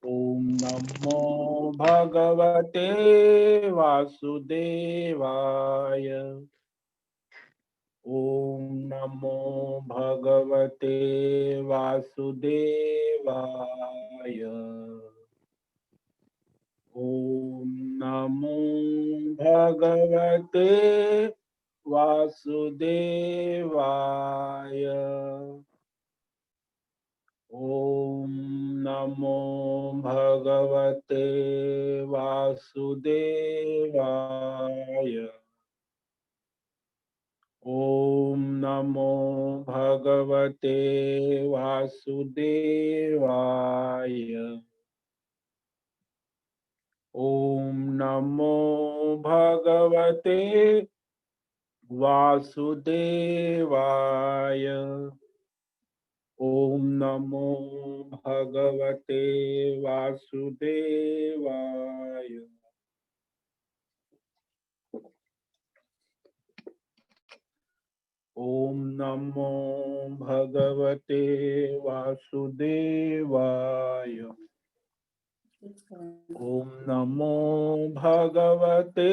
ओम नमो भगवते वासुदेवाय। ओम नमो भगवते वासुदेवाय। ओम नमो भगवते वासुदेवाय। ओम नमो भगवते वासुदेवाय। ओम नमो भगवते वासुदेवाय। ओम नमो भगवते वासुदेवाय। ओम नमो भगवते वासुदेवाय। ओम नमो भगवते वासुदेवाय। ओम नमो भगवते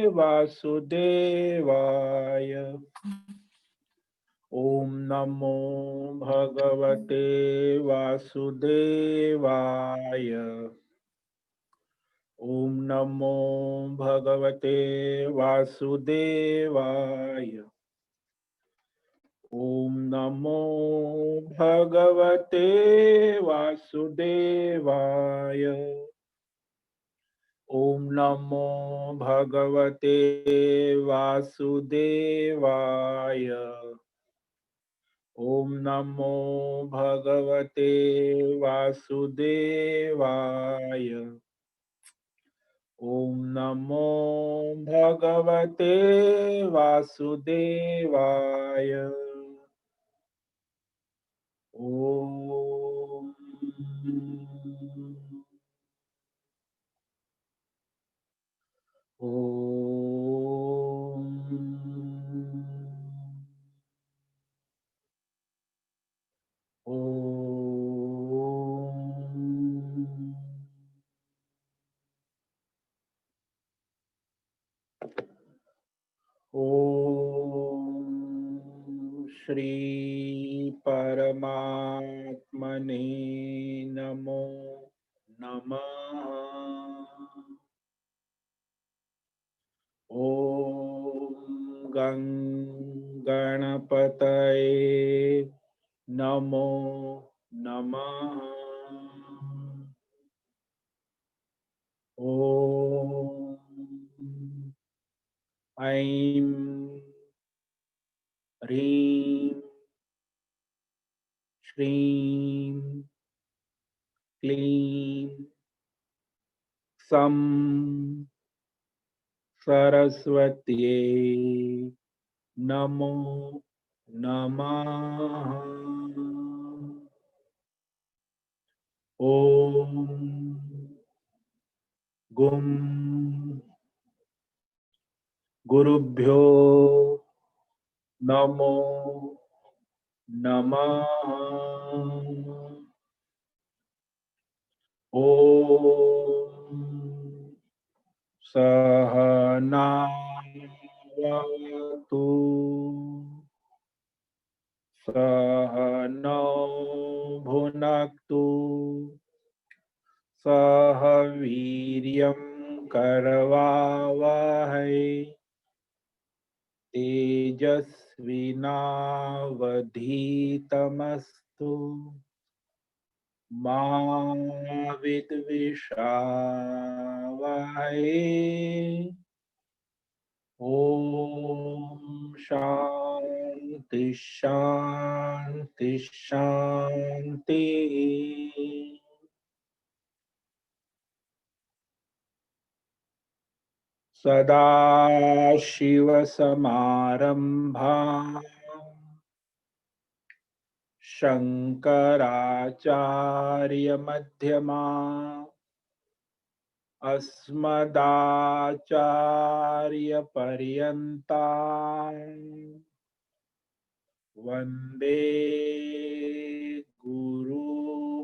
वासुदेवाय। ओम नमो भगवते वासुदेवाय। ओम नमो भगवते वासुदेवाय। ओम नमो भगवते वासुदेवाय। ओम नमो भगवते वासुदेवाय। ओम नमो भगवते वासुदेवाय। ओम नमो भगवते वासुदेवाय। ओम ओम श्री परमात्मने नमो नमः। ओम गणपतये नमो नमः। ओम ऐं ह्रीं श्रीं क्लीं सं सरस्वत्यै नमो नमः। ओम गुं गुरुभ्यो नमो नमः। ओम सहनावतु सहनौ भुनक्तु सह वीर्यं करवावहै तेजस्विनावधीतमस्तु मा विद्विषावहै। ओम शांति शांति शांति। सदाशिवसमारम्भाम् शङ्कराचार्यमध्यमाम् अस्मदाचार्यपर्यन्ताम् वन्दे गुरुपरम्पराम्।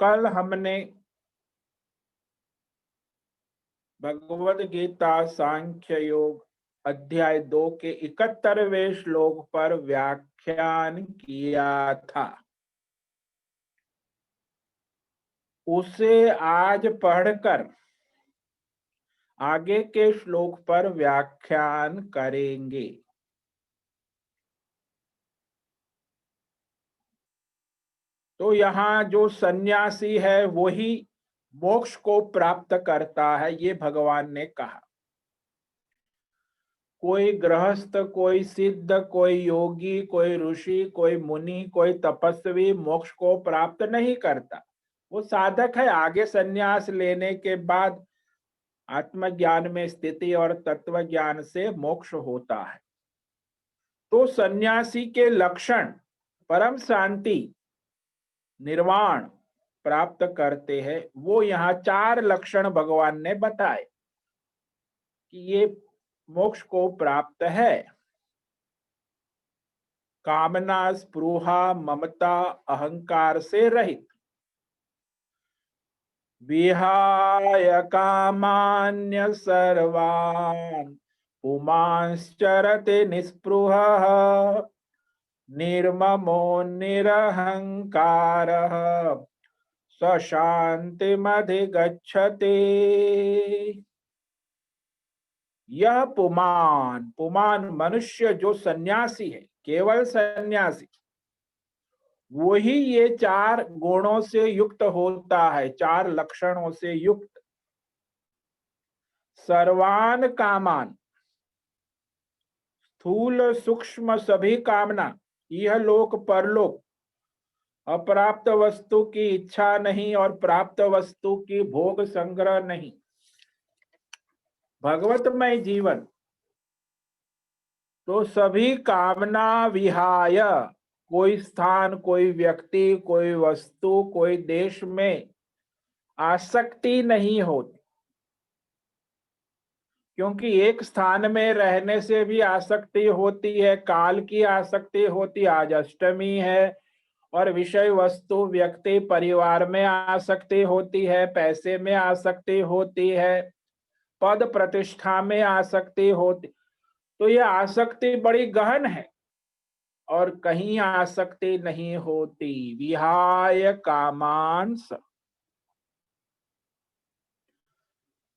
कल हमने भगवद गीता सांख्य योग अध्याय 2 के 71वें श्लोक पर व्याख्यान किया था। उसे आज पढ़कर आगे के श्लोक पर व्याख्यान करेंगे। तो यहाँ जो सन्यासी है वही मोक्ष को प्राप्त करता है, ये भगवान ने कहा। कोई गृहस्थ, कोई सिद्ध, कोई योगी, कोई ऋषि, कोई मुनि, कोई तपस्वी मोक्ष को प्राप्त नहीं करता। वो साधक है। आगे सन्यास लेने के बाद आत्मज्ञान में स्थिति और तत्व ज्ञान से मोक्ष होता है। तो सन्यासी के लक्षण परम शांति, निर्वाण प्राप्त करते हैं। वो यहाँ 4 लक्षण भगवान ने बताए कि ये मोक्ष को प्राप्त है। कामना, स्पृहा, ममता, अहंकार से रहित, विहाय कामान्य सर्वान् पुमांश्चरते निस्पृहः निर्ममो निरहंकारः स शान्तिमधिगच्छति। यह पुमान मनुष्य जो सन्यासी है, केवल सन्यासी, वही ये 4 गुणों से युक्त होता है, 4 लक्षणों से युक्त। सर्वान कामान, स्थूल सूक्ष्म सभी कामना, यह लोक परलोक, अप्राप्त वस्तु की इच्छा नहीं और प्राप्त वस्तु की भोग संग्रह नहीं, भगवतमय जीवन। तो सभी कामना विहाय, कोई स्थान, कोई व्यक्ति, कोई वस्तु, कोई देश में आसक्ति नहीं होती, क्योंकि एक स्थान में रहने से भी आसक्ति होती है, काल की आसक्ति होती। आज अष्टमी है और विषय वस्तु, व्यक्ति, परिवार में आसक्ति होती है, पैसे में आसक्ति होती है, पद प्रतिष्ठा में आसक्ति होती। तो यह आसक्ति बड़ी गहन है और कहीं आसक्ति नहीं होती। विहाय कामांस,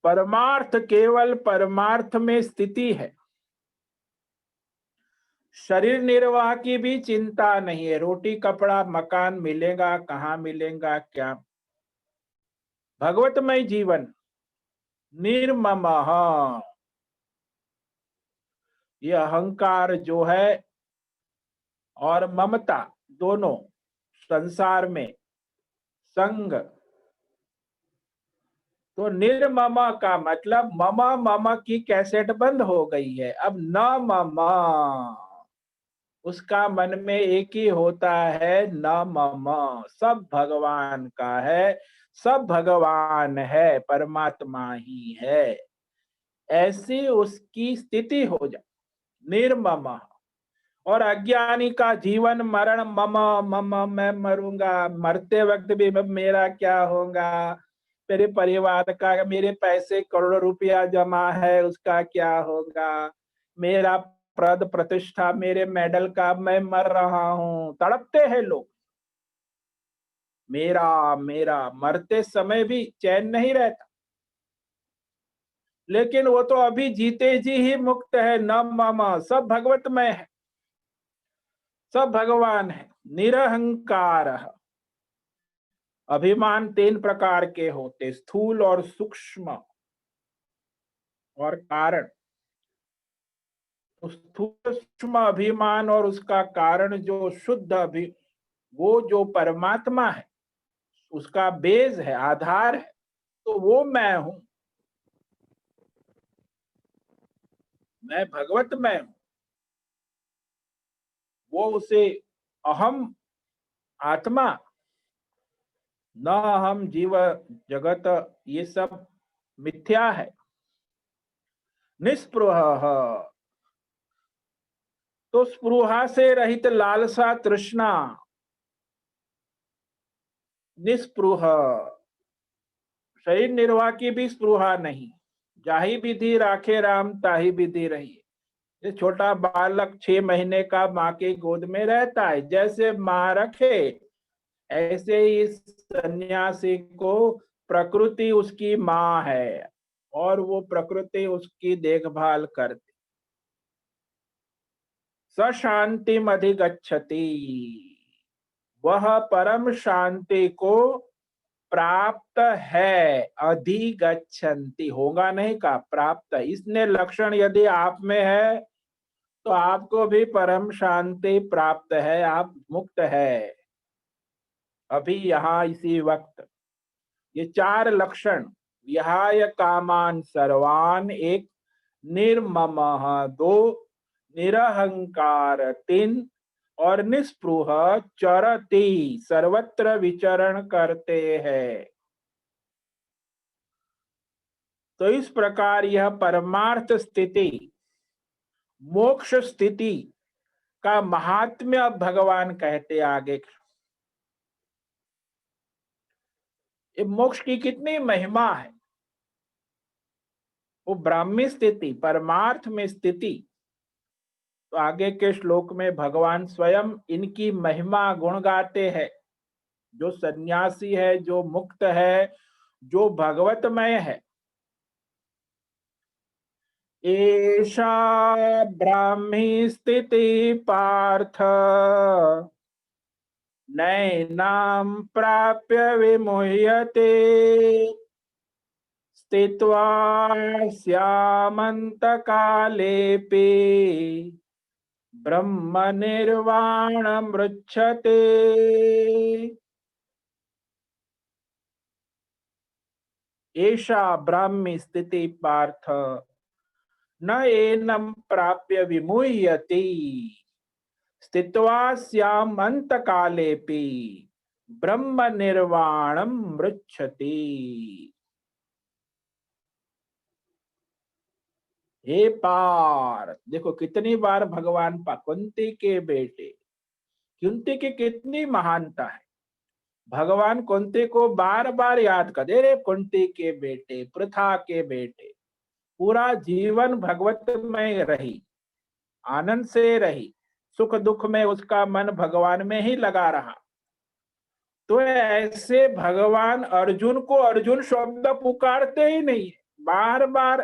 परमार्थ, केवल परमार्थ में स्थिति है। शरीर निर्वाह की भी चिंता नहीं है, रोटी कपड़ा मकान मिलेगा, कहाँ मिलेगा, क्या। भगवतमय जीवन, निर्ममः, यह अहंकार जो है और ममता दोनों, संसार में संग। तो निर्मम का मतलब मम की कैसेट बंद हो गई है, अब न मम, उसका मन में एक ही होता है, न मम, सब भगवान का है, सब भगवान है, परमात्मा ही है, ऐसी उसकी स्थिति हो जाए, निर्मम। और अज्ञानी का जीवन मरण मम मम, मैं मरूंगा, मरते वक्त भी मेरा क्या होगा, मेरे परिवार का, मेरे पैसे करोड़ों रुपया जमा है उसका क्या होगा, मेरा पद प्रतिष्ठा, मेरे मेडल का, मैं मर रहा हूं, तड़पते हैं लोग, मेरा मेरा, मरते समय भी चैन नहीं रहता। लेकिन वो तो अभी जीते जी ही मुक्त है, न मम, सब भगवतमय है, सब भगवान है। निरहंकार, अभिमान 3 प्रकार के होते, स्थूल और सूक्ष्म और कारण। स्थूल सूक्ष्म अभिमान और उसका कारण जो शुद्ध वो जो परमात्मा है, उसका बेस है, आधार है, तो वो मैं हूं, मैं भगवत में हूं। वो उसे अहम आत्मा, न हम जीव जगत, ये सब मिथ्या है। निस्पृह, तो स्पृहा से रहित, लालसा तृष्णा, निस्पृह, शरीर निर्वाह की भी स्पृहा नहीं। जाही विधि राखे राम ताही विधि रही। ये छोटा बालक 6 महीने का माँ के गोद में रहता है, जैसे माँ रखे ऐसे ही सन्यासी को प्रकृति उसकी माँ है और वो प्रकृति उसकी देखभाल करती। स शांतिम अधिगच्छति, वह परम शांति को प्राप्त है। अधिगच्छन्ति होगा नहीं का, प्राप्त। इसने लक्षण यदि आप में है तो आपको भी परम शांति प्राप्त है, आप मुक्त है अभी यहाँ इसी वक्त। ये 4 लक्षण, विहाय कामान सर्वान 1, निर्ममः 2, निरहंकार 3 और निस्पृह चरति, सर्वत्र विचरण करते हैं। तो इस प्रकार यह परमार्थ स्थिति, मोक्ष स्थिति का महात्म्य अब भगवान कहते आगे। ये मोक्ष की कितनी महिमा है, वो ब्राह्मी स्थिति, परमार्थ में स्थिति। तो आगे के श्लोक में भगवान स्वयं इनकी महिमा गुण गाते हैं। जो सन्यासी है, जो मुक्त है, जो भगवतमय है, एषा ब्राह्मी स्थिति पार्थ नैनां प्राप्य विमुह्यते स्थित्वा स्यामन्तकालेऽपि ब्रह्म निर्वाणमृच्छते। एषा ब्राह्मी स्थिति पार्थ न एनं प्राप्य विमुह्यति स्थित्वा स्यामन्तकालेऽपि ब्रह्म निर्वाणं मृच्छति। हे पार्थ, देखो कितनी बार भगवान कुंती के बेटे, कुंती की कितनी महानता है। भगवान कुंती को बार बार याद कर दे रे, कुंती के बेटे, पृथा के बेटे। पूरा जीवन भगवत में रही, आनंद से रही, सुख दुख में उसका मन भगवान में ही लगा रहा। तो ऐसे भगवान अर्जुन को अर्जुन शब्द पुकारते ही नहीं, बार बार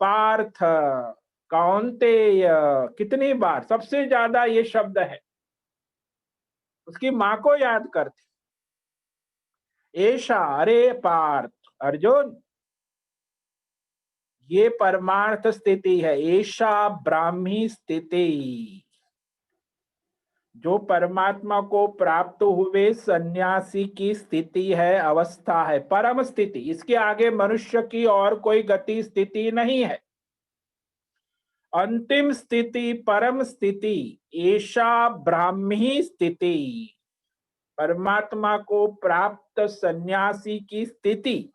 पार्थ, कौन्तेय, कितनी बार, सबसे ज्यादा ये शब्द है। उसकी मां को याद करते, ऐशा, अरे पार्थ अर्जुन, ये परमार्थ स्थिति है। ऐशा ब्राह्मी स्थिति, जो परमात्मा को प्राप्त हुए सन्यासी की स्थिति है, अवस्था है, परम स्थिति। इसके आगे मनुष्य की और कोई गति स्थिति नहीं है। अंतिम स्थिति, परम स्थिति, ऐशा ब्राह्मी स्थिति, परमात्मा को प्राप्त सन्यासी की स्थिति।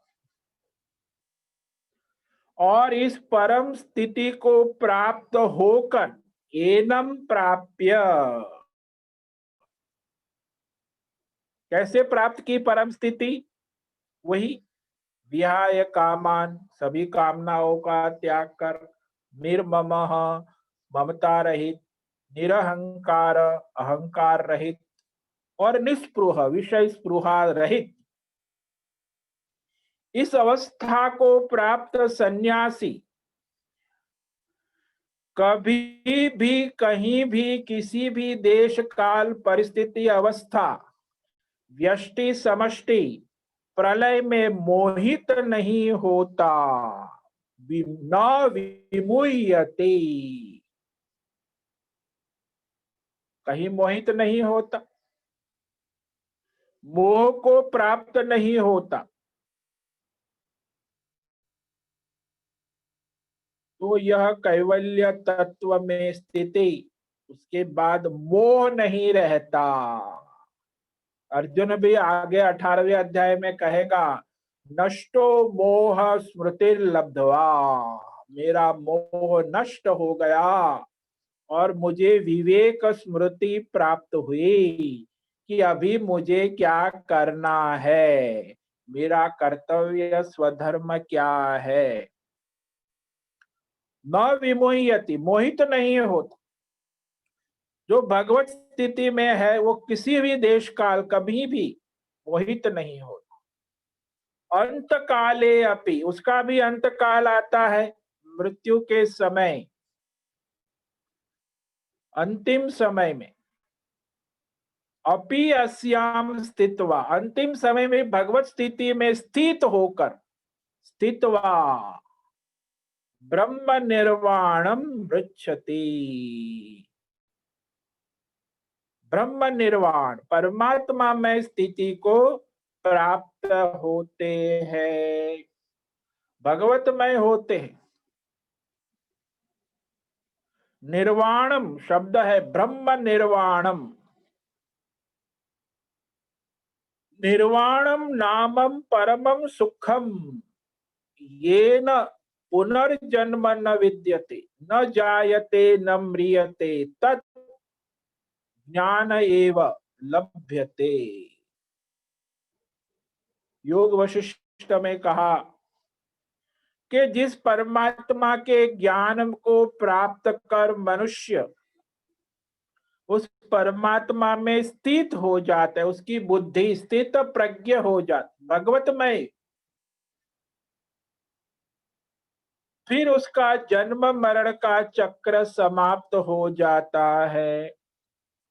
और इस परम स्थिति को प्राप्त होकर एनम प्राप्य, कैसे प्राप्त की परम स्थिति? वही विहाय कामान, सभी कामनाओं का त्याग कर, निर्ममः, ममता रहित, निरहंकार, अहंकार रहित, और निस्पृह, विषय स्पृहा रहित। इस अवस्था को प्राप्त सन्यासी कभी भी, कहीं भी, किसी भी देश काल परिस्थिति अवस्था, व्यष्टि समष्टि, प्रलय में मोहित नहीं होता, न विमुह्यते, कहीं मोहित नहीं होता, मोह को प्राप्त नहीं होता। तो यह कैवल्य तत्व में स्थिति, उसके बाद मोह नहीं रहता। अर्जुन भी आगे 18वें अध्याय में कहेगा, नष्टो मोह स्मृति लब्धवा, मेरा मोह नष्ट हो गया और मुझे विवेक स्मृति प्राप्त हुई कि अभी मुझे क्या करना है, मेरा कर्तव्य स्वधर्म क्या है। न विमोह्यति, मोहित नहीं होता। जो भगवत स्थिति में है वो किसी भी देश काल कभी भी मोहित नहीं होता। अंत काले अपि, उसका भी अंत काल आता है, मृत्यु के समय, अंतिम समय में। अपि अस्याम स्थित्वा, अंतिम समय में भगवत स्थिति में स्थित होकर, स्थित्वा ब्रह्म निर्वाणम मृच्छति। ब्रह्म निर्वाण, परमात्मा में स्थिति को प्राप्त होते हैं, भगवतमय होते हैं। निर्वाणम शब्द है, ब्रह्म निर्वाणम। निर्वाणम नामम परमम सुखम येन पुनर्जन्म न विद्यते न जायते न म्रियते तत् ज्ञान एव लभ्यते। योग वशिष्ठ में कहा कि जिस परमात्मा के ज्ञान को प्राप्त कर मनुष्य उस परमात्मा में स्थित हो जाता है, उसकी बुद्धि स्थित प्रज्ञ हो जाती, भगवतमय, फिर उसका जन्म मरण का चक्र समाप्त हो जाता है।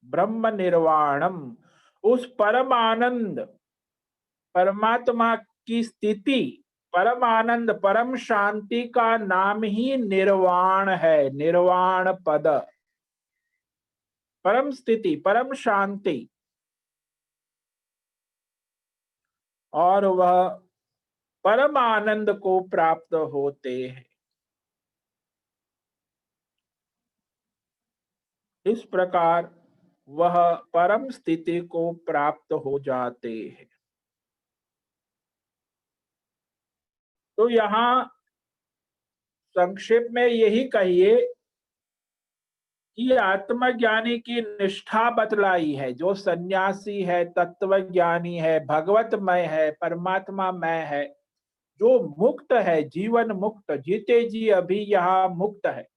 ब्रह्म निर्वाणम, उस परम आनंद परमात्मा की स्थिति, परम आनंद परम शांति का नाम ही निर्वाण है, निर्वाण पद, परम स्थिति परम शांति। और वह परम आनंद को प्राप्त होते हैं। इस प्रकार वह परम स्थिति को प्राप्त हो जाते हैं। तो यहाँ संक्षेप में यही कहिए कि आत्मज्ञानी की निष्ठा बतलाई है। जो सन्यासी है, तत्वज्ञानी है, भगवतमय है, परमात्मा मय है, जो मुक्त है, जीवन मुक्त, जीते जी अभी यहाँ मुक्त है,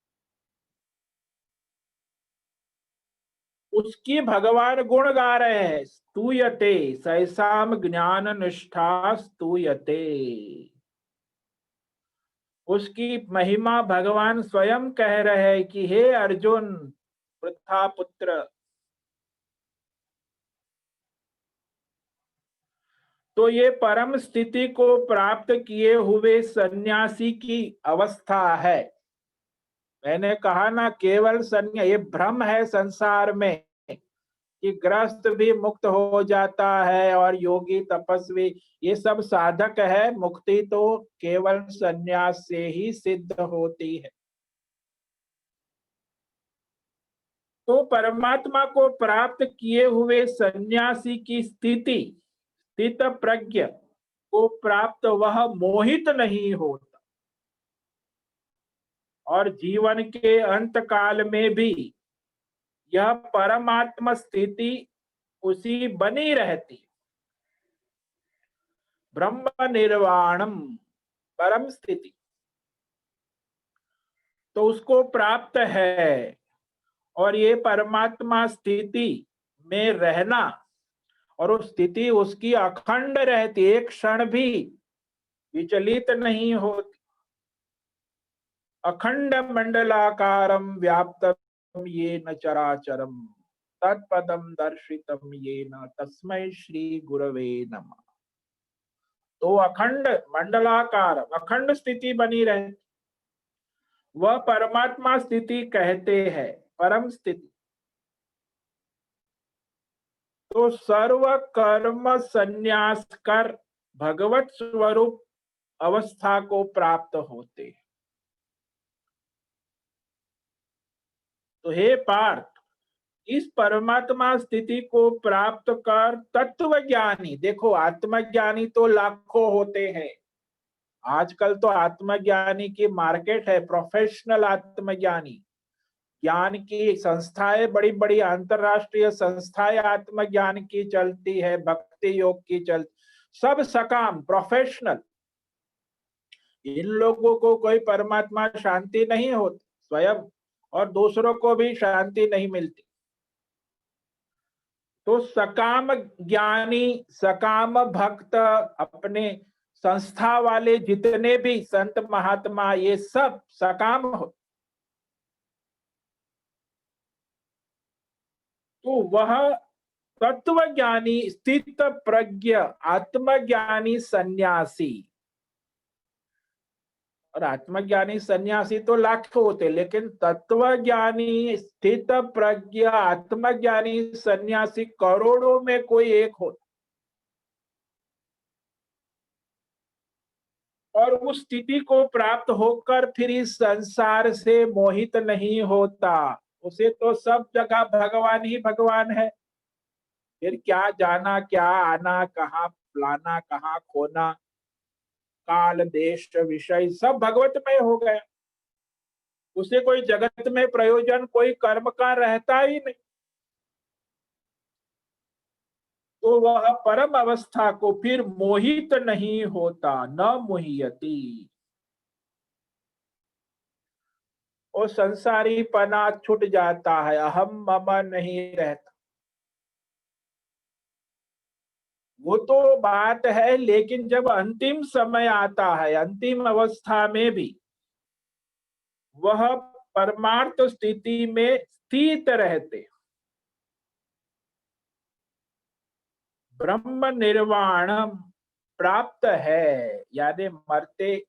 उसकी भगवान गुण गा रहे हैं। स्तूयते सैसाम ज्ञान निष्ठा स्तूयते, उसकी महिमा भगवान स्वयं कह रहे हैं कि हे अर्जुन वृथा पुत्र, तो ये परम स्थिति को प्राप्त किए हुए सन्यासी की अवस्था है। मैंने कहा ना, केवल सन्यास, ये भ्रम है संसार में कि गृहस्थ भी मुक्त हो जाता है और योगी तपस्वी, ये सब साधक है। मुक्ति तो केवल सन्यास से ही सिद्ध होती है। तो परमात्मा को प्राप्त किए हुए सन्यासी की स्थिति, स्थित प्रज्ञ को प्राप्त वह मोहित नहीं होता, और जीवन के अंत काल में भी यह परमात्मा स्थिति उसी बनी रहती। ब्रह्म निर्वाणम, परम स्थिति तो उसको प्राप्त है। और ये परमात्मा स्थिति में रहना, और उस स्थिति उसकी अखंड रहती, एक क्षण भी विचलित नहीं होती। अखंड मंडलाकारम व्याप्तम येन चराचरम तत्पदम दर्शितम येन तस्मै श्री गुरवे नमः। तो अखंड मंडलाकार, अखंड स्थिति बनी रहे, वह परमात्मा स्थिति कहते हैं, परम स्थिति। तो सर्व कर्म संन्यास कर भगवत स्वरूप अवस्था को प्राप्त होते हैं। तो हे पार्थ, इस परमात्मा स्थिति को प्राप्त कर तत्वज्ञानी, देखो आत्मज्ञानी तो लाखों होते हैं, आजकल तो आत्मज्ञानी की मार्केट है, प्रोफेशनल आत्मज्ञानी, ज्ञान की संस्थाएं, बड़ी बड़ी अंतरराष्ट्रीय संस्थाएं आत्मज्ञान की चलती है, भक्ति योग की चलती, सब सकाम प्रोफेशनल। इन लोगों को कोई परमात्मा शांति नहीं होती, स्वयं और दूसरों को भी शांति नहीं मिलती। तो सकाम ज्ञानी, सकाम भक्त, अपने संस्था वाले जितने भी संत महात्मा, ये सब सकाम हो। तो वह तत्वज्ञानी, स्थित प्रज्ञ, आत्मज्ञानी सन्यासी, और आत्मज्ञानी सन्यासी तो लाखों होते, लेकिन तत्वज्ञानी, स्थित प्रज्ञ, आत्मज्ञानी सन्यासी करोड़ों में कोई एक होता। और उस स्थिति को प्राप्त होकर फिर इस संसार से मोहित नहीं होता। उसे तो सब जगह भगवान ही भगवान है। फिर क्या जाना, क्या आना, कहाँ लाना, कहाँ खोना, काल देश विषय सब भगवतमय हो गया। उसे कोई जगत में प्रयोजन, कोई कर्म का रहता ही नहीं। तो वह परम अवस्था को फिर मोहित नहीं होता, न मोहियति। और संसारी पना छूट जाता है, अहम मम नहीं रहता। वो तो बात है, लेकिन जब अंतिम समय आता है, अंतिम अवस्था में भी वह परमार्थ स्थिति में स्थित रहते, ब्रह्म निर्वाण प्राप्त है। यानी मरते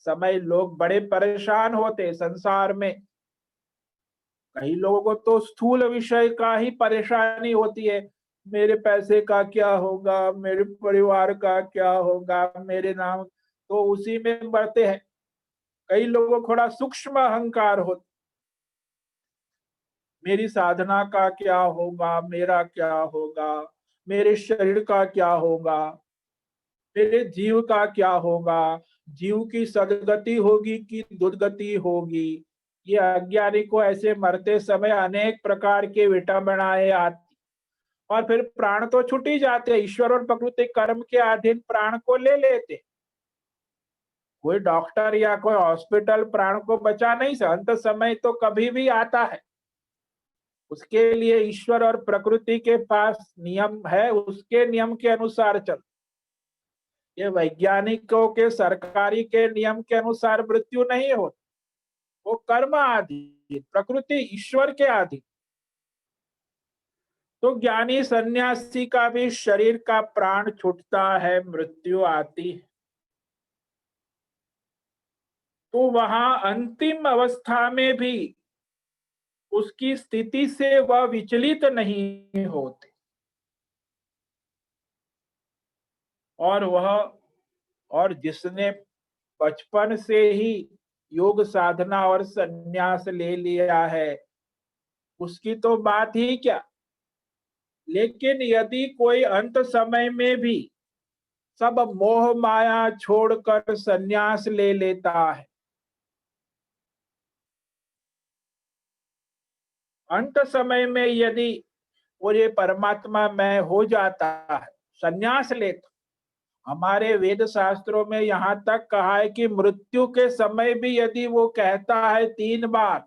समय लोग बड़े परेशान होते संसार में। कई लोगों को तो स्थूल विषय का ही परेशानी होती है, मेरे पैसे का क्या होगा, मेरे परिवार का क्या होगा, मेरे नाम, तो उसी में बढ़ते हैं। कई लोगों को थोड़ा सूक्ष्म अहंकार होता, मेरी साधना का क्या होगा, मेरा क्या होगा, मेरे शरीर का क्या होगा, मेरे जीव का क्या होगा, जीव की सदगति होगी कि दुर्गति होगी। ये अज्ञानी को ऐसे मरते समय अनेक प्रकार के विटंबनाएं आती, और फिर प्राण तो छूट ही जाते, ईश्वर और प्रकृति कर्म के अधीन प्राण को ले लेते। कोई डॉक्टर या कोई हॉस्पिटल प्राण को बचा नहीं सकता, अंत समय तो कभी भी आता है। उसके लिए ईश्वर और प्रकृति के पास नियम है, उसके नियम के अनुसार चल। ये वैज्ञानिकों के, सरकारी के नियम के अनुसार मृत्यु नहीं होती, वो कर्म आदि, प्रकृति ईश्वर के आदि। तो ज्ञानी सन्यासी का भी शरीर का प्राण छूटता है, मृत्यु आती है। तो वहां अंतिम अवस्था में भी उसकी स्थिति से वह विचलित नहीं होते, और जिसने बचपन से ही योग साधना और संन्यास ले लिया है, उसकी तो बात ही क्या। लेकिन यदि कोई अंत समय में भी सब मोह माया छोड़कर संन्यास ले लेता है, अंत समय में यदि वो ये परमात्मा में हो जाता है, संन्यास लेता, हमारे वेद शास्त्रों में यहाँ तक कहा है कि मृत्यु के समय भी यदि वो कहता है 3 बार,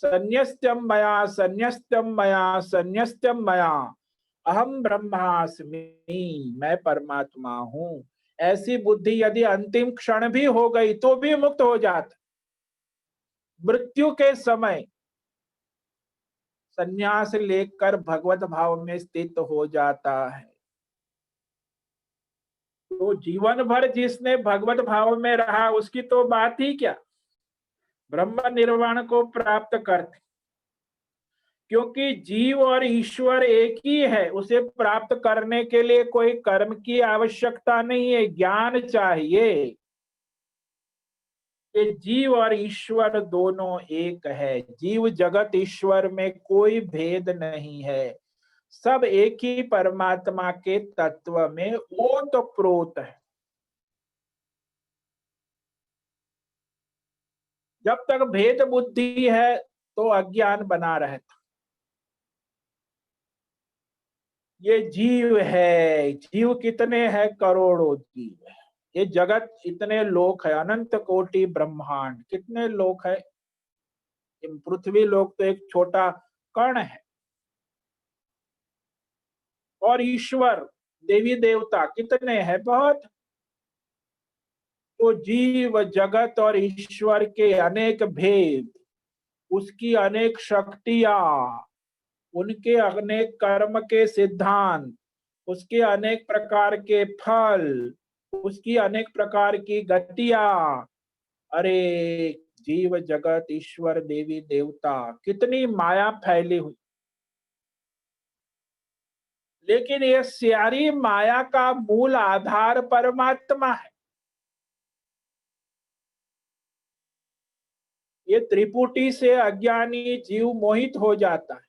संन्यस्त्यम मया, संन्यस्त्यम मया, संन्यस्त्यम मया, अहम ब्रह्मास्मि, मैं परमात्मा हूं, ऐसी बुद्धि यदि अंतिम क्षण भी हो गई तो भी मुक्त हो जाता। मृत्यु के समय संन्यास लेकर भगवत भाव में स्थित हो जाता है। तो जीवन भर जिसने भगवत भाव में रहा, उसकी तो बात ही क्या, ब्रह्म निर्वाण को प्राप्त करते। क्योंकि जीव और ईश्वर एक ही है, उसे प्राप्त करने के लिए कोई कर्म की आवश्यकता नहीं है, ज्ञान चाहिए कि जीव और ईश्वर दोनों एक है। जीव जगत ईश्वर में कोई भेद नहीं है, सब एक ही परमात्मा के तत्व में ओतप्रोत है। जब तक भेद बुद्धि है तो अज्ञान बना रहता। ये जीव है, जीव कितने हैं? करोड़ों जीव है। ये जगत इतने लोक है, अनंत कोटि ब्रह्मांड, कितने लोक है? ये पृथ्वी लोक तो एक छोटा कण है। और ईश्वर, देवी देवता कितने हैं? बहुत। तो जीव जगत और ईश्वर के अनेक भेद, उसकी अनेक शक्तियां, उनके अनेक कर्म के सिद्धांत, उसके अनेक प्रकार के फल, उसकी अनेक प्रकार की गतियां। अरे, जीव जगत ईश्वर देवी देवता, कितनी माया फैली हुई। लेकिन ये सारी माया का मूल आधार परमात्मा है। ये त्रिपुटी से अज्ञानी जीव मोहित हो जाता है।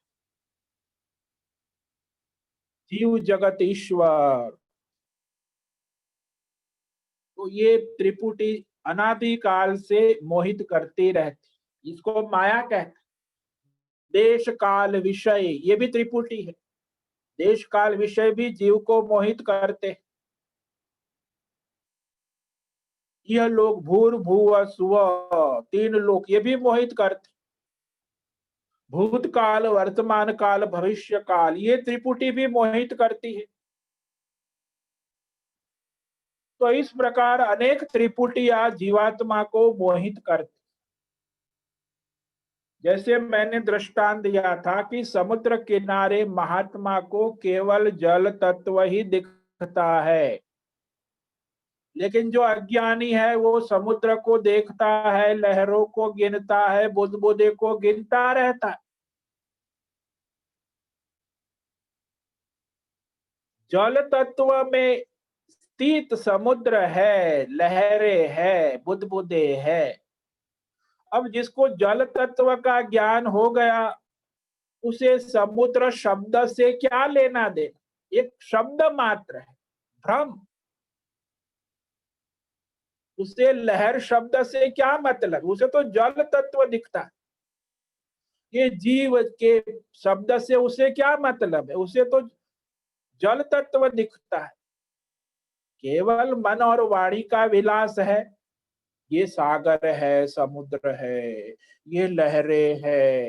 जीव जगत ईश्वर, तो ये त्रिपुटी अनादिकाल से मोहित करती रहती, इसको माया कहते। देश काल विषय, ये भी त्रिपुटी है। देश काल विषय भी जीव को मोहित करते। यह लोग भूर्भुव स्व, तीन लोग, ये भी मोहित करते। भूतकाल, वर्तमान काल, भविष्य काल, ये त्रिपुटी भी मोहित करती है। तो इस प्रकार अनेक त्रिपुटियां जीवात्मा को मोहित करती। जैसे मैंने दृष्टांत दिया था कि समुद्र किनारे महात्मा को केवल जल तत्व ही दिखता है, लेकिन जो अज्ञानी है वो समुद्र को देखता है, लहरों को गिनता है, बुदबुदे को गिनता रहता है। जल तत्व में स्थित समुद्र है, लहरें है, बुदबुदे है। अब जिसको जल तत्व का ज्ञान हो गया, उसे समुद्र शब्द से क्या लेना देना? एक शब्द मात्र है, भ्रम। उसे लहर शब्द से क्या मतलब? उसे तो जल तत्व दिखता है। ये जीव के शब्द से उसे क्या मतलब है? उसे तो जल तत्व दिखता है। केवल मन और वाणी का विलास है। ये सागर है, समुद्र है, ये लहरें है,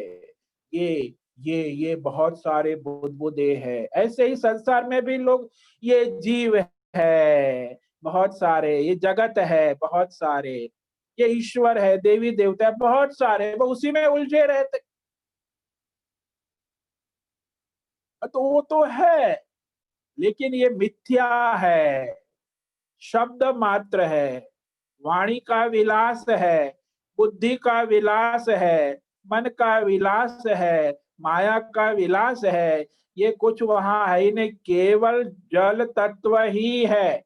ये ये बहुत सारे बुदबुदे हैं। ऐसे ही संसार में भी लोग, ये जीव है बहुत सारे, ये जगत है बहुत सारे, ये ईश्वर है, देवी देवता है बहुत सारे, वो उसी में उलझे रहते। तो वो तो है, लेकिन ये मिथ्या है, शब्द मात्र है, वाणी का विलास है, बुद्धि का विलास है, मन का विलास है, माया का विलास है। ये कुछ वहां है ही नहीं, केवल जल तत्व ही है।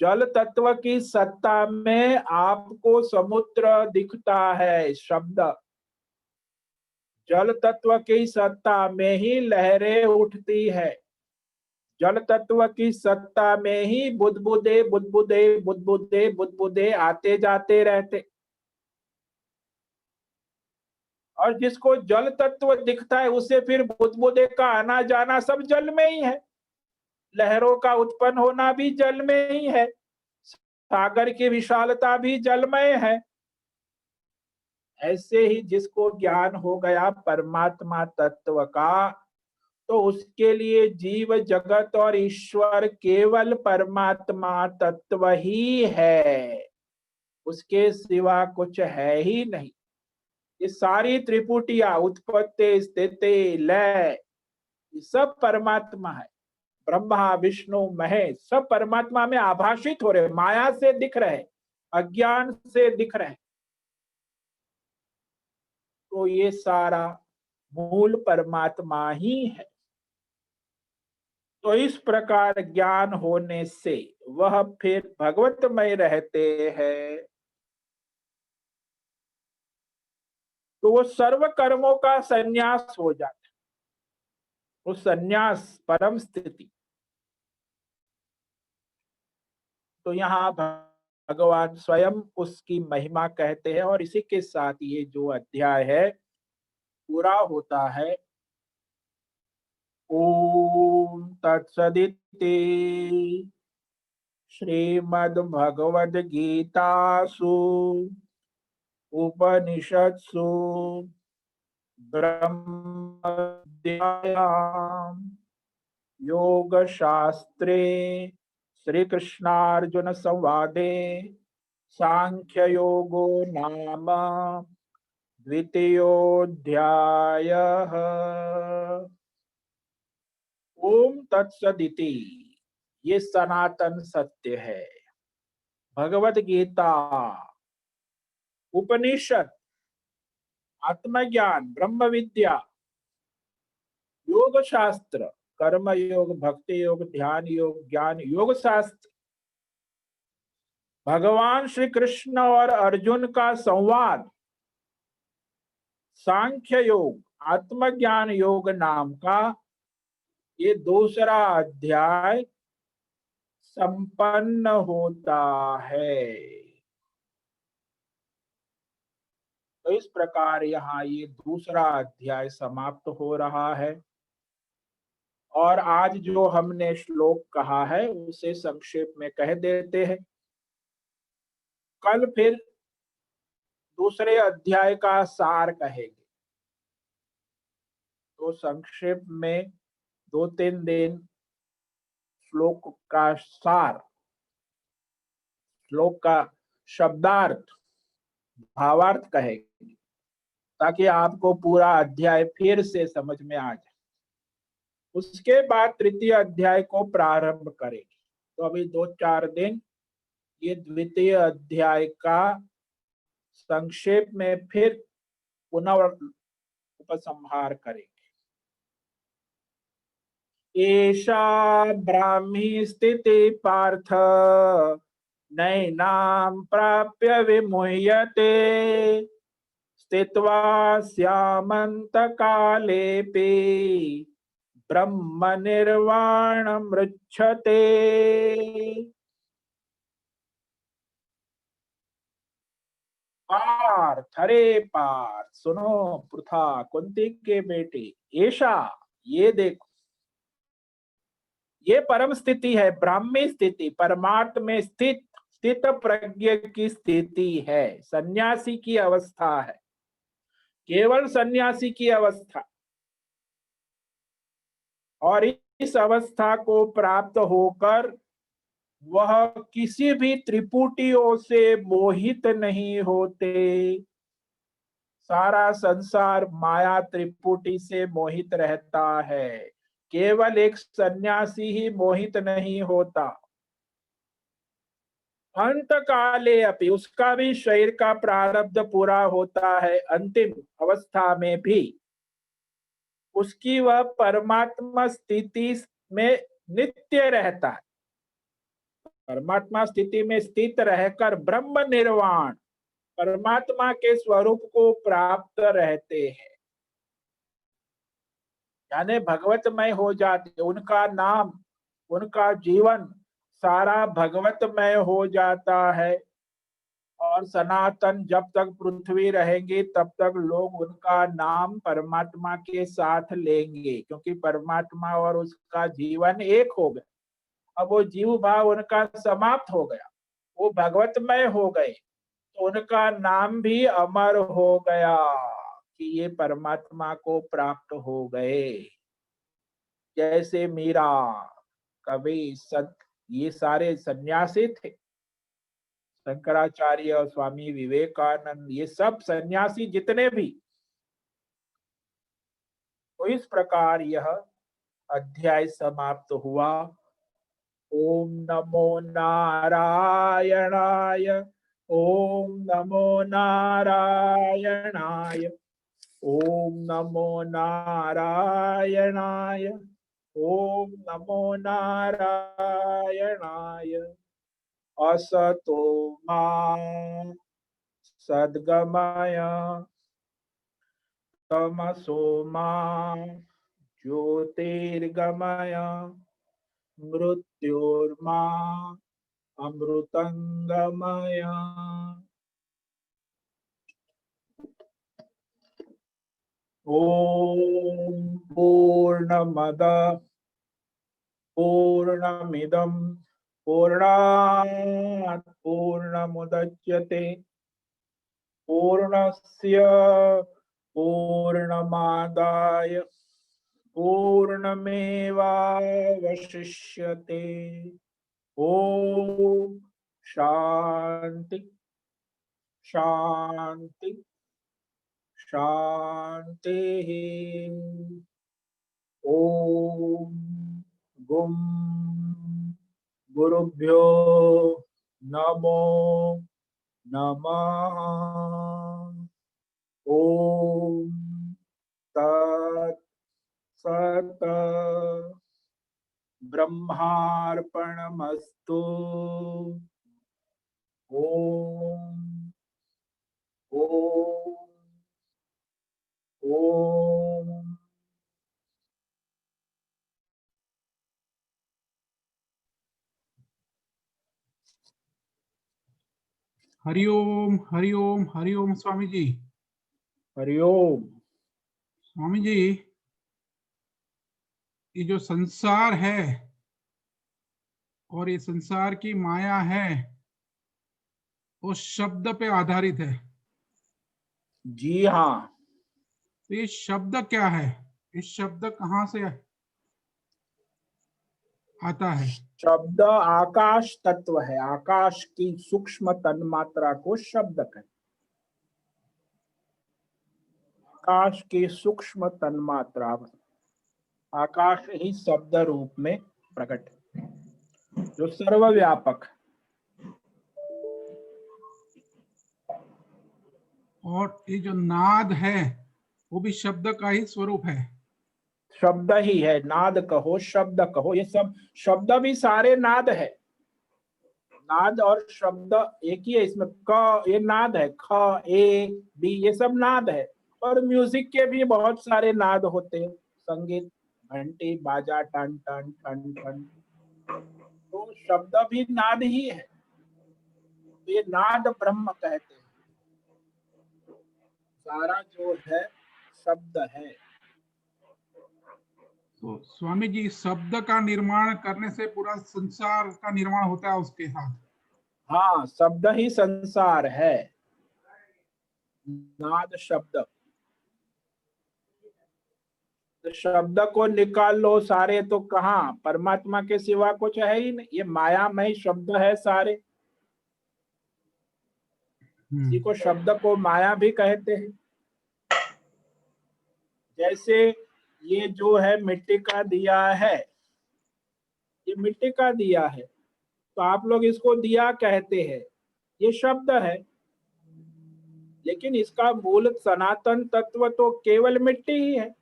जल तत्व की सत्ता में आपको समुद्र दिखता है, शब्द। जल तत्व की सत्ता में ही लहरें उठती है। जल तत्व की सत्ता में ही बुदबुदे बुदबुदे बुदबुदे बुदबुदे आते जाते रहते। और जिसको जल तत्व दिखता है, उसे फिर बुदबुदे का आना जाना सब जल में ही है। लहरों का उत्पन्न होना भी जल में ही है। सागर की विशालता भी जलमय है। ऐसे ही जिसको ज्ञान हो गया परमात्मा तत्व का, तो उसके लिए जीव जगत और ईश्वर केवल परमात्मा तत्व ही है, उसके सिवा कुछ है ही नहीं। ये सारी त्रिपुटियां, उत्पत्ति स्थिति लय, ये सब परमात्मा है। ब्रह्मा विष्णु महेश सब परमात्मा में आभाषित हो रहे, माया से दिख रहे, अज्ञान से दिख रहे। तो ये सारा मूल परमात्मा ही है। तो इस प्रकार ज्ञान होने से वह फिर भगवतमय रहते हैं। तो वो सर्व कर्मों का संन्यास हो जाता है। वो संन्यास परम स्थिति। तो यहाँ भगवान स्वयं उसकी महिमा कहते हैं और इसी के साथ ये जो अध्याय है पूरा होता है। ओम तत्सदिति श्रीमद्भगवद्गीतासु उपनिषत्सु ब्रह्मविद्यायां योगशास्त्रे श्रीकृष्णार्जुन संवादे सांख्ययोगो नाम द्वितीयोऽध्यायः। ओम तत्सदिति, ये सनातन सत्य है। भगवत गीता, उपनिषद, आत्मज्ञान, ब्रह्म विद्या, योग शास्त्र, कर्म योग, भक्ति योग, ध्यान योग, ज्ञान योग शास्त्र, भगवान श्री कृष्ण और अर्जुन का संवाद, सांख्य योग, आत्मज्ञान योग नाम का ये दूसरा अध्याय संपन्न होता है। तो इस प्रकार यहाँ ये दूसरा अध्याय समाप्त हो रहा है और आज जो हमने श्लोक कहा है उसे संक्षेप में कह देते हैं। कल फिर दूसरे अध्याय का सार कहेंगे। तो संक्षेप में 2-3 दिन श्लोक का सार, श्लोक का शब्दार्थ, भावार्थ कहेंगे ताकि आपको पूरा अध्याय फिर से समझ में आ जाए। उसके बाद तृतीय अध्याय को प्रारंभ करेंगे। तो अभी 2-4 दिन ये द्वितीय अध्याय का संक्षेप में फिर पुनः उपसंहार करेंगे। एषा ब्राह्मी स्थिति पार्थ नैनां प्राप्य विमुह्यते स्थित्वा स्यामन्तकालेऽपि ब्रह्म निर्वाणमृच्छते। पार्थ, हरे पार्थ, सुनो पृथा, कुंती के बेटे, ऐसा, ये देखो, ये परम स्थिति है, ब्राह्मी स्थिति, परमार्थ में स्थित स्थित प्रज्ञ की स्थिति है, सन्यासी की अवस्था है, केवल सन्यासी की अवस्था। और इस अवस्था को प्राप्त होकर वह किसी भी त्रिपुटियों से मोहित नहीं होते। सारा संसार माया त्रिपुटी से मोहित रहता है, केवल एक सन्यासी ही मोहित नहीं होता। अंत काले अपि, उसका भी शरीर का प्रारब्ध पूरा होता है, अंतिम अवस्था में भी उसकी वह परमात्मा स्थिति में नित्य रहता है, परमात्मा स्थिति में स्थित रहकर ब्रह्म निर्वाण, परमात्मा के स्वरूप को प्राप्त रहते हैं, यानी भगवतमय हो जाते। उनका नाम, उनका जीवन सारा भगवतमय हो जाता है। और सनातन जब तक पृथ्वी रहेंगी तब तक लोग उनका नाम परमात्मा के साथ लेंगे, क्योंकि परमात्मा और उसका जीवन एक हो गया। अब वो जीव भाव उनका समाप्त हो गया, वो भगवतमय हो गए, तो उनका नाम भी अमर हो गया कि ये परमात्मा को प्राप्त हो गए। जैसे मीरा, कबीर, संत, ये सारे सन्यासी थे। शंकराचार्य और स्वामी विवेकानंद, ये सब सन्यासी जितने भी। तो इस प्रकार यह अध्याय समाप्त हुआ। ओम नमो नारायणाय, ओम नमो नारायणाय, ओम नमो नारायणाय, ओम नमो नारायणाय। असतो मा सद्गमय, तमसो मा ज्योतिर्गमय, मृत्योर्मा अमृतंगमया। ओम पूर्णमद पूर्णमिदं पूर्णात् पूर्णमुदच्यते पूर्णस्य पूर्णमादाय पूर्णमेवावशिष्यते। ओम शांति शांति शांति। ओम गुम गुरुभ्यो नमो नमः। ओम तत् सत ब्रह्मार्पणमस्तु। ओम ओम ओम। हरिओम हरिओम हरिओम। स्वामी जी, हरिओम। स्वामी जी, ये जो संसार है और ये संसार की माया है वो शब्द पे आधारित है। जी हाँ। तो ये शब्द क्या है? इस शब्द कहाँ से आता है? शब्द आकाश तत्व है। आकाश की सूक्ष्म तन्मात्रा को शब्द कहते हैं। आकाश की सूक्ष्म तन्मात्रा आकाश ही शब्द रूप में प्रकट है, जो सर्वव्यापक। और ये जो नाद है वो भी शब्द का ही स्वरूप है। शब्द ही है। नाद कहो शब्द कहो, ये सब शब्द भी सारे नाद है। नाद और शब्द एक ही है। इसमें क ये नाद है, ख ए बी ये सब नाद है। और म्यूजिक के भी बहुत सारे नाद होते हैं। संगीत, घंटी, बाजा, टन टन टन टन, तो शब्द भी नाद ही है। तो ये नाद ब्रह्म कहते हैं। सारा जो है शब्द है। तो स्वामी जी, शब्द का निर्माण करने से पूरा संसार का निर्माण होता है उसके साथ। हाँ, शब्द ही संसार है। नाद शब्द। तो शब्द को निकाल लो सारे तो कहाँ, परमात्मा के सिवा कुछ है ही नहीं। ये मायामय शब्द है सारे। इसी को शब्द को माया भी कहते हैं। जैसे ये जो है मिट्टी का दिया है, ये मिट्टी का दिया है, तो आप लोग इसको दिया कहते हैं। ये शब्द है, लेकिन इसका मूल सनातन तत्व तो केवल मिट्टी ही है।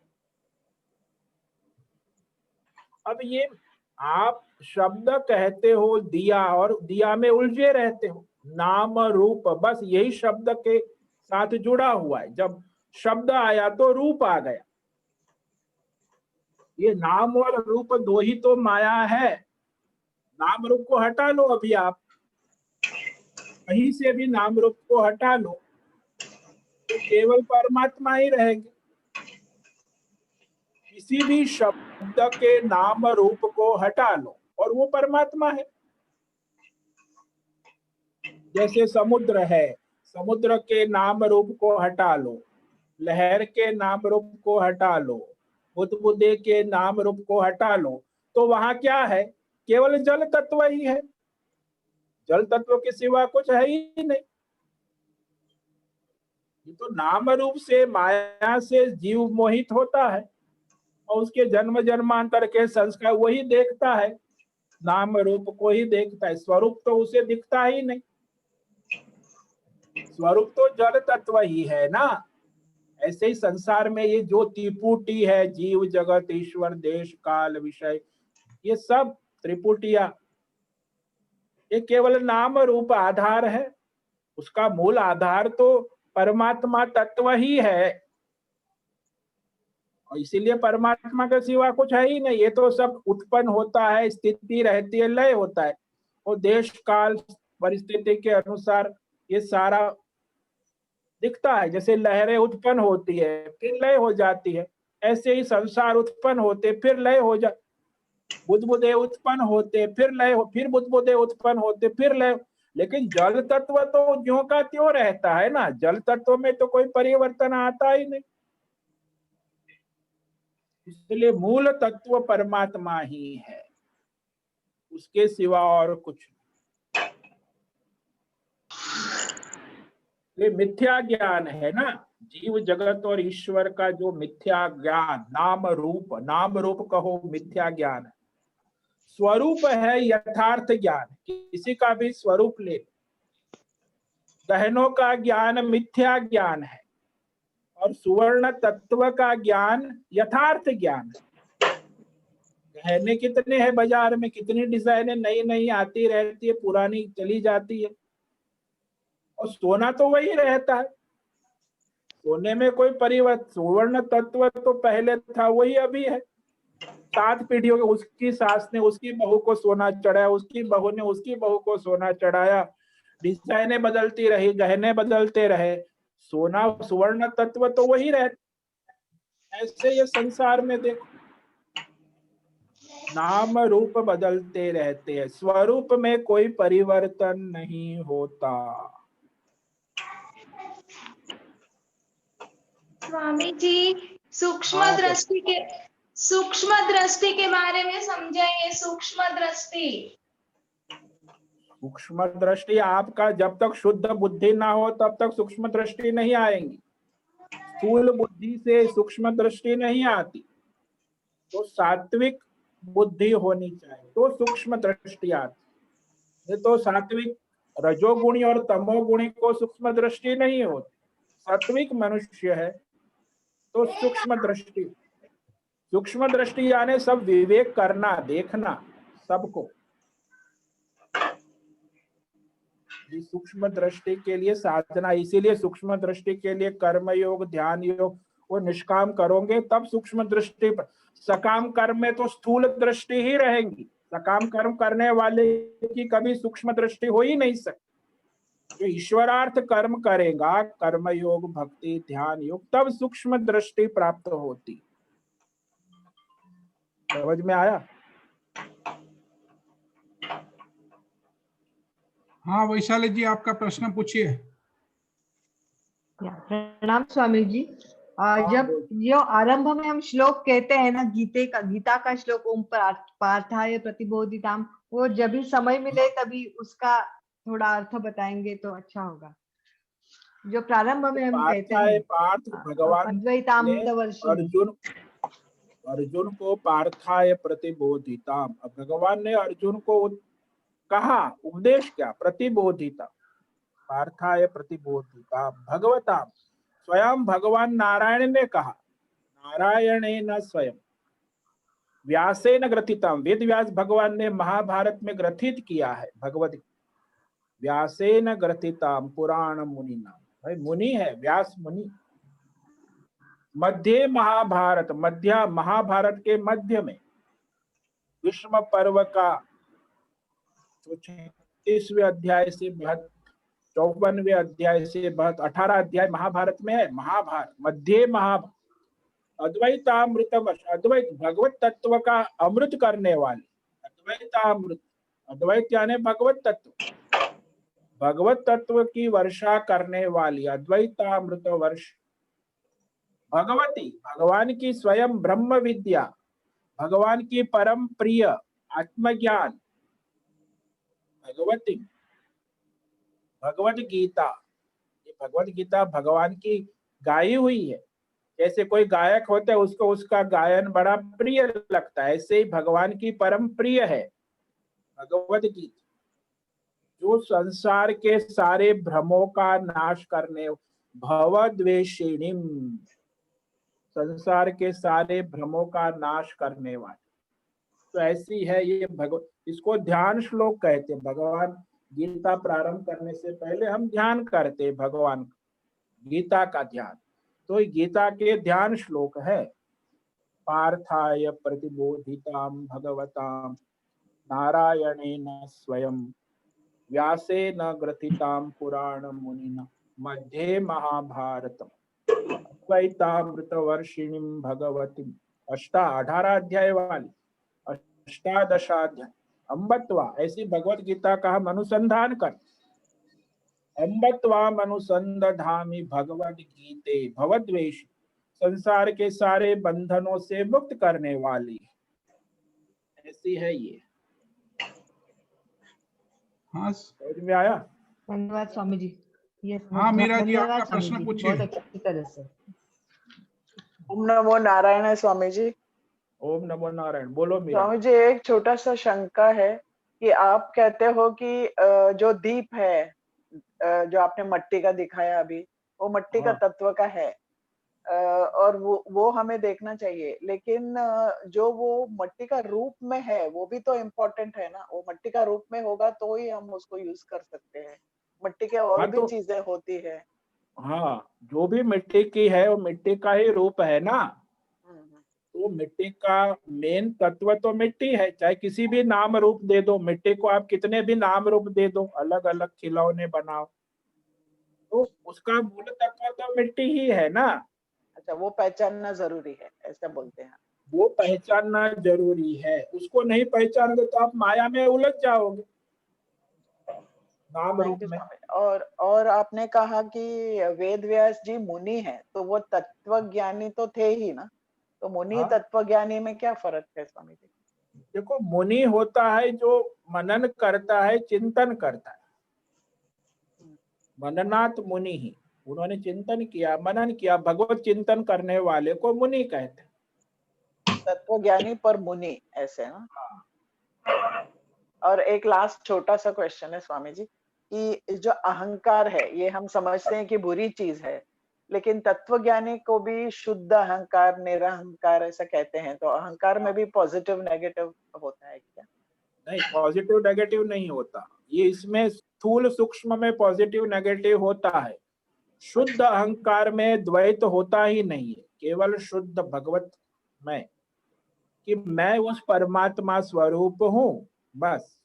अब ये आप शब्द कहते हो दिया, और दिया में उलझे रहते हो। नाम रूप, बस यही शब्द के साथ जुड़ा हुआ है। जब शब्द आया तो रूप आ गया। ये नाम और रूप दो ही तो माया है। नाम रूप को हटा लो अभी आप, कहीं से भी नाम रूप को हटा लो तो केवल परमात्मा ही रहेंगे। किसी भी शब्द के नाम रूप को हटा लो और वो परमात्मा है। जैसे समुद्र है, समुद्र के नाम रूप को हटा लो, लहर के नाम रूप को हटा लो, बुदबुदे के नाम रूप को हटा लो, तो वहां क्या है? केवल जल तत्व ही है। जल तत्व के सिवा कुछ है ही नहीं। ये तो नाम रूप से, माया से जीव मोहित होता है और उसके जन्म जन्मांतर के संस्कार वही देखता है। नाम रूप को ही देखता है, स्वरूप तो उसे दिखता ही नहीं। स्वरूप तो जल तत्व ही है ना। ऐसे ही संसार में ये जो त्रिपुटी है, जीव जगत ईश्वर देश काल विषय, ये सब त्रिपुटिया, ये केवल नाम रूप आधार है। उसका मूल आधार तो परमात्मा तत्व ही है। और इसीलिए परमात्मा के सिवा कुछ है ही नहीं। ये तो सब उत्पन्न होता है, स्थिति रहती है, लय होता है। और देश काल परिस्थिति के अनुसार ये सारा दिखता है। जैसे लहरें उत्पन्न होती है फिर लय हो जाती है, ऐसे ही संसार उत्पन्न होते फिर लय हो जा, बुदबुदे उत्पन्न होते फिर लय हो, फिर बुदबुदे उत्पन्न होते फिर लय। लेकिन जल तत्व तो ज्यों का त्यों रहता है ना, जल तत्व में तो कोई परिवर्तन आता ही नहीं। इसलिए मूल तत्व परमात्मा ही है, उसके सिवा और कुछ नहीं। ये मिथ्या ज्ञान है ना, जीव जगत और ईश्वर का जो मिथ्या ज्ञान, नाम रूप कहो मिथ्या ज्ञान है। स्वरूप है यथार्थ ज्ञान, किसी का भी स्वरूप ले। गहनों का ज्ञान मिथ्या ज्ञान है और सुवर्ण तत्व का ज्ञान यथार्थ ज्ञान है। गहने कितने हैं बाजार में, कितनी डिजाइनें नई नई आती रहती है, पुरानी चली जाती है, और सोना तो वही रहता है। सोने में कोई परिवर्तन, सुवर्ण तत्व तो पहले था वही अभी है। 7 पीढ़ियों के, उसकी सास ने उसकी बहू को सोना चढ़ाया, उसकी बहू ने उसकी बहू को सोना चढ़ाया, डिजाइनें बदलती रही, गहने बदलते रहे, सोना सुवर्ण तत्व तो वही रहता। ऐसे ये संसार में देखो नाम रूप बदलते रहते हैं, स्वरूप में कोई परिवर्तन नहीं होता। स्वामी जी सूक्ष्म हाँ, दृष्टि के बारे में समझाइए। सूक्ष्म दृष्टि, सूक्ष्म दृष्टि आपका जब तक शुद्ध बुद्धि ना हो तब तक सूक्ष्म दृष्टि नहीं आएंगी। स्थूल बुद्धि से सूक्ष्म दृष्टि नहीं आती, तो सात्विक बुद्धि होनी चाहिए तो सूक्ष्म दृष्टि आती। ये तो सात्विक रजोगुणी और तमोगुणी को सूक्ष्म दृष्टि नहीं होती। सात्विक मनुष्य है तो सूक्ष्म दृष्टि। सूक्ष्म दृष्टि यानी सब विवेक करना, देखना सबको। सूक्ष्म दृष्टि के लिए साधना, इसीलिए सूक्ष्म दृष्टि के लिए कर्म योग, ध्यान योग, वो निष्काम करोगे तब सूक्ष्म दृष्टि। सकाम कर्म में तो स्थूल दृष्टि ही रहेंगी, सकाम कर्म करने वाले की कभी सूक्ष्म दृष्टि हो ही नहीं सकती। जो ईश्वरार्थ कर्म करेगा, कर्म योग, भक्ति, ध्यान योग, तब सूक्ष्म दृष्टि प्राप्त होती। समझ में आया? हाँ वैशाली जी, आपका प्रश्न पूछिए। प्रणाम स्वामी जी। जब जो आरंभ में हम श्लोक कहते हैं ना, गीता का श्लोक, ओम पार्थाय प्रतिबोधिताम, वो जब भी समय मिले तभी उसका थोड़ा अर्थ बताएंगे तो अच्छा होगा। जो प्रारंभ में हम कहते हैं पार्थ भगवान अद्वैतामृतवर्षि, अर्जुन को पार्थाय प्रतिबोधिताम, भगवान ने अर्जुन को कहा, उपदेश क्या, प्रतिबोधिता, पार्थाय प्रतिबोधिता भगवता, स्वयं भगवान नारायण ने कहा, नारायणेन स्वयं व्यासेन ग्रथितम, वेद व्यास भगवान ने महाभारत में ग्रथित किया है भगवत। व्यासेन ग्रथितम पुराण मुनिना, भाई मुनि है व्यास मुनि। मध्य महाभारत के मध्य में विष्णु पर्व का 36वें अध्याय से 54वें अध्याय से 18 अध्याय महाभारत में है। महाभारत मध्य अद्वैतामृत वर्ष, अद्वैत भगवत तत्व का अमृत करने वाले, अद्वैतामृत, अद्वैत यानी भगवत तत्व, भगवत तत्व की वर्षा करने वाली अद्वैतामृत वर्ष भगवती, भगवान की स्वयं ब्रह्म विद्या, भगवान की परम प्रिय आत्मज्ञान भगवती, भगवत गीता। ये भगवत गीता भगवान की गाई हुई है। जैसे कोई गायक होता है, उसको उसका गायन बड़ा प्रिय लगता है, ऐसे ही भगवान की परम प्रिय है भगवत गीता, जो संसार के सारे भ्रमों का नाश करने, भवद्वेषिणीम, संसार के सारे भ्रमों का नाश करने वाली। तो ऐसी है ये भगवत, इसको ध्यान श्लोक कहते हैं। भगवान गीता प्रारंभ करने से पहले हम ध्यान करते हैं भगवान गीता का ध्यान, तो गीता के ध्यान श्लोक है। पार्थाय प्रतिबोधिताम भगवताम नारायणेन स्वयं व्यासेन ग्रथितां पुराण मुनिना मध्ये महाभारतम अद्वैतामृतवर्षिणीं भगवतीं 18 अध्याय वाली 18 अध्याय 89 ऐसी भगवत गीता का हम अनुसंधान कर 89 अनुसंधामी भगवद गीते भवद्वेष संसार के सारे बंधनों से मुक्त करने वाली ऐसी है ये। हाँ समझ में आया? धन्यवाद स्वामी जी। यस, हाँ, मीरा जी, धन्यवाद आपका स्वामी प्रश्न जी, पूछिए। बहुत अच्छी तरह से। ओम नमो नारायण स्वामी जी। ओम नमो नारायण। बोलो मीरा। स्वामी जी, एक छोटा सा शंका है कि आप कहते हो कि जो दीप है, जो आपने मट्टी का दिखाया अभी, वो मट्टी का हाँ। तत्व का है, और वो हमें देखना चाहिए, लेकिन जो वो मट्टी का रूप में है वो भी तो इम्पोर्टेंट है ना। वो मट्टी का रूप में होगा तो ही हम उसको यूज कर सकते हैं। मट्टी के और हाँ, भी तो चीजें होती है। हाँ, जो भी मिट्टी की है वो मिट्टी का ही रूप है ना। हम्म। तो मिट्टी का मेन तत्व तो मिट्टी है, चाहे किसी भी नाम रूप दे दो मिट्टी को, आप कितने भी नाम रूप दे दो, अलग अलग खिलौने बनाओ, तो उसका मूल तत्व तो मिट्टी ही है ना। अच्छा, वो पहचानना जरूरी है, ऐसा बोलते हैं। वो पहचानना जरूरी है, उसको नहीं पहचानोगे तो आप माया में उलझ जाओगे नाम रूप थैंक यू में। स्वामी। और आपने कहा कि वेद व्यास जी मुनि हैं, तो वो तत्वज्ञानी तो थे ही ना, तो मुनि हाँ। तत्वज्ञानी में क्या फर्क है स्वामी जी? देखो, मुनि होता है जो मनन करता है, चिंतन करता है। मननात् मुनि ही, उन्होंने चिंतन किया, मनन किया, भगवत चिंतन करने वाले को मुनि कहते हैं। तत्वज्ञानी पर मुनि, ऐसे ना। और एक लास्ट छोटा सा क्वेश्चन है स्वामी जी, कि जो अहंकार है ये हम समझते हैं कि बुरी चीज है, लेकिन तत्वज्ञानी को भी शुद्ध अहंकार, निरहंकार ऐसा कहते हैं, तो अहंकार में भी पॉजिटिव नेगेटिव होता है क्या? नहीं, पॉजिटिव नेगेटिव नहीं होता ये, इसमें स्थूल सूक्ष्म में पॉजिटिव नेगेटिव होता है। शुद्ध अहंकार में द्वैत होता ही नहीं है, केवल शुद्ध भगवत में, कि मैं उस परमात्मा स्वरूप हूँ, बस।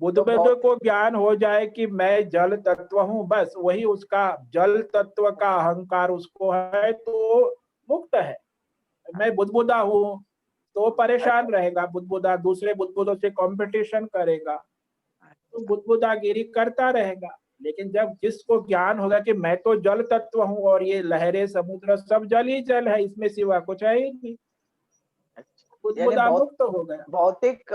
बुद्धवेदों को ज्ञान हो जाए कि मैं जल तत्व हूँ, बस वही उसका जल तत्व का अहंकार उसको है, तो मुक्त है। मैं बुद्धबुदा हूँ तो परेशान रहेगा, बुद्धबुदा दूसरे बुद्धबुदों से कंपटीशन करेगा, तो बुद्धबुदागिरी करता रहेगा। लेकिन जब जिसको ज्ञान होगा कि मैं तो जल तत्व हूँ और ये लहरें समुद्र सब जल ही जल है, इसमें सिवा कुछ है ही नहीं, यानी बुद्धबुदा मुक्त हो गया।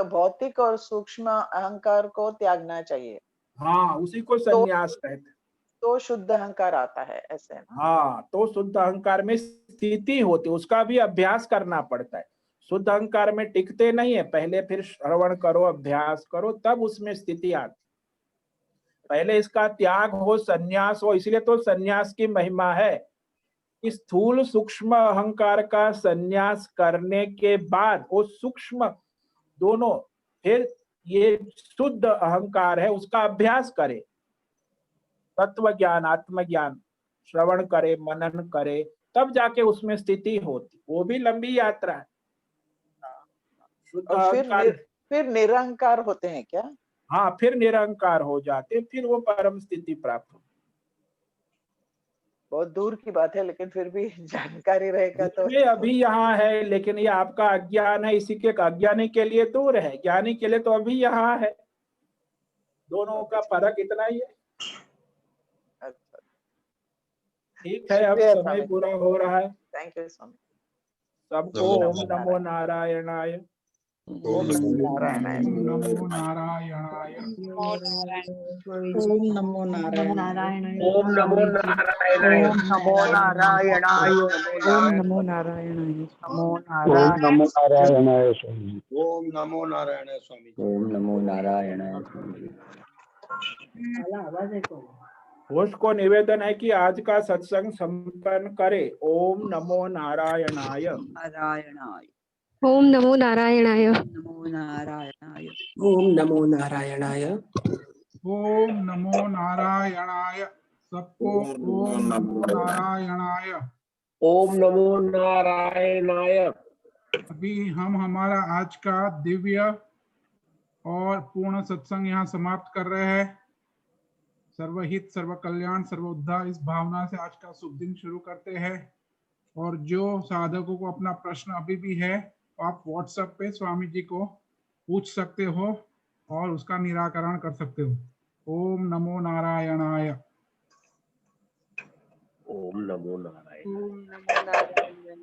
भौतिक और सूक्ष्म अहंकार को त्यागना चाहिए, हाँ, उसी को संन्यास कहते हैं। तो शुद्ध अहंकार आता है, ऐसे ना। हाँ, तो शुद्ध अहंकार में स्थिति होती है, उसका भी अभ्यास करना पड़ता है। शुद्ध अहंकार में टिकते नहीं है, पहले फिर श्रवण करो, अभ्यास करो, तब उसमें स्थिति आती। पहले इसका त्याग हो, संन्यास हो, इसलिए तो संन्यास की महिमा है। इस स्थूल सूक्ष्म अहंकार का संन्यास करने के बाद वो सूक्ष्म दोनों, फिर ये शुद्ध अहंकार है उसका अभ्यास करे, तत्व ज्ञान, आत्मज्ञान श्रवण करे, मनन करे, तब जाके उसमें स्थिति होती। वो भी लंबी यात्रा है। शुद्ध और अहंकार, फिर निरहंकार होते हैं क्या? हाँ, फिर निरंकार हो जाते, फिर वो परम स्थिति प्राप्त हो। बहुत दूर की बात है, लेकिन फिर भी जानकारी रहेगा तो। ये अभी यहाँ है, लेकिन ये आपका अज्ञान है, इसी के अज्ञानी के लिए दूर है, ज्ञानी के लिए तो अभी यहाँ है। दोनों का फर्क इतना ही है। अच्छा, ठीक है, अब शुक्रिया समय स्वामी। पूरा हो रहा है। थैंक यू स्वामी। सबको ओम नमो नारायणाय। ओम नमो नारायण। ओम नमो नारायणाय। ओम नमो नारायण। ओम नमो नारायण। ओम नमो नारायणाय। ओम नमो नारायणाय। नमो ओम नमो नारायणाय स्वामी। ओम नमो नारायण स्वामी। ओम नमो नारायणाय स्वामी। होस्ट को निवेदन है कि आज का सत्संग संपन्न करे। ओम नमो नारायणाय। नारायणाय। ओम नमो नारायणाय। नमो नारायणाय। ओम नमो नारायणाय। ओम नमो नारायणाय। सबको ओम नमो नारायणाय। ओम नमो नारायणाय। अभी हम हमारा आज का दिव्य और पूर्ण सत्संग यहाँ समाप्त कर रहे हैं। सर्वहित सर्व कल्याण सर्व उद्धार इस भावना से आज का शुभ दिन शुरू करते हैं। और जो साधकों को अपना प्रश्न अभी भी है तो आप व्हाट्सएप पे स्वामी जी को पूछ सकते हो और उसका निराकरण कर सकते हो। ओम नमो नारायणाय। ओम नमो नारायण। ओम नमो नारायण।